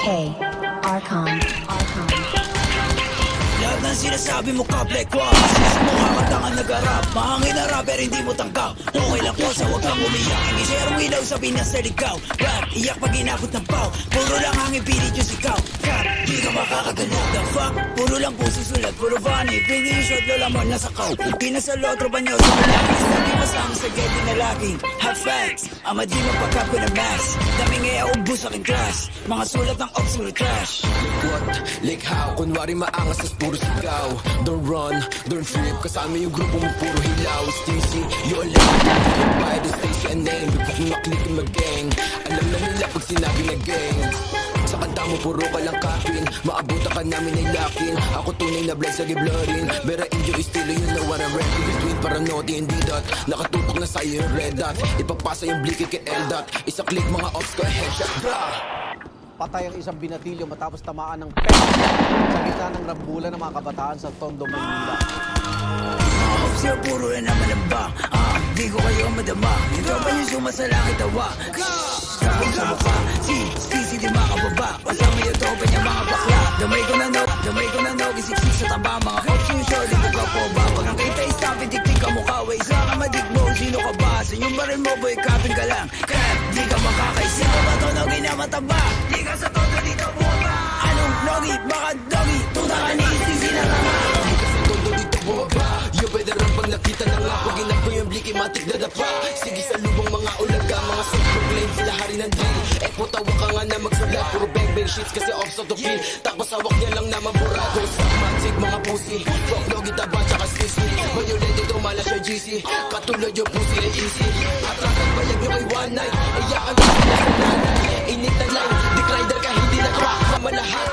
K. Archon. Lahat ng sinasabi mo kaplekwa, mukha ka tangan nag-arap. Mahangin na rapper hindi mo tanggap. Okay lang po sa huwag kang umiyak. Hindi share ilaw sa pinas sa ligaw. Rap, iyak pag inabot ng pau. Puro lang hangin pilit yung sikaw. Cap, di ka makakagalaw. The fuck, puro lang po susulat. Puro funny, pingi yung short lola mo nasa kaw. Di na sa lotro ba nyo sa malaki. Sabi masama sa gete na laging hot facts. Ama di magpagkap ko ng max. Daming ngaya ubus aking class. Mga sulat ng ops puro trash. What? Like how? Kunwari maangas sa puro sigaw. Don't run, don't trip. Kasama yung grupo mo puro hilaw. Stizy, you alive. By the station name. Bigla kong maklik in mag-gang. Alam na nila pag sinabi na gang. Sa kanta mo puro ka lang kapin. Maabutan ka namin ay lakin. Ako tunay na blood sa giblorin. Bera injo estilo you know what I'm ready. Between paranoid and D-dot. Nakatutok na sa'yo yung red dot. Ipapasa yung bliki kay L-dot. Isa click mga ops ko headshot bra. Patay ang isang binatilyo matapos tamaan ng pek sa gitna ng rambulan ng mga kabataan sa Tondo, Maynila. Siya puro na naman ang bang. Di ko kayo madama. Ito pa yung suma sa langit tawa. Sabong sa mukha. Si di makababa. Kasama yung topa niya mga bakla. Damay ko na no. Gisiksik sa taba. Mga cops yung shorty ko ka po ba. Pag ang kita istapin, tiktik ka mukha. Way sa ka madigmo. Sino ka ba? Sa yung baril mo boy, kapin ka lang. Crap, di ka makakaisip. Ba to nogi na mataba? Di ka sa todo dito buwa. Anong nogi? Baka dogi. Tuta ka ni isisi na tama. Todo dito bumaba. Yo better run pag nakita na nga. Pag inap ko yung bliki matik na dapa. Sige sa lubong mga ulaga. Mga self-proclaim sila hari ng drill. Tawa ka nga na magsulat. Puro bang shits kasi off sa to feel. Tapos hawak niya lang naman burado. Sa magic mga pussy. Fuck logi taba tsaka sissy. Violent ito mala siya GC. Katulad yung pussy ay easy. Atrasan bayag nyo kay one night. Iyakan ka sila sa nanay. Init na line. Dick rider ka hindi na crack. Kamalahat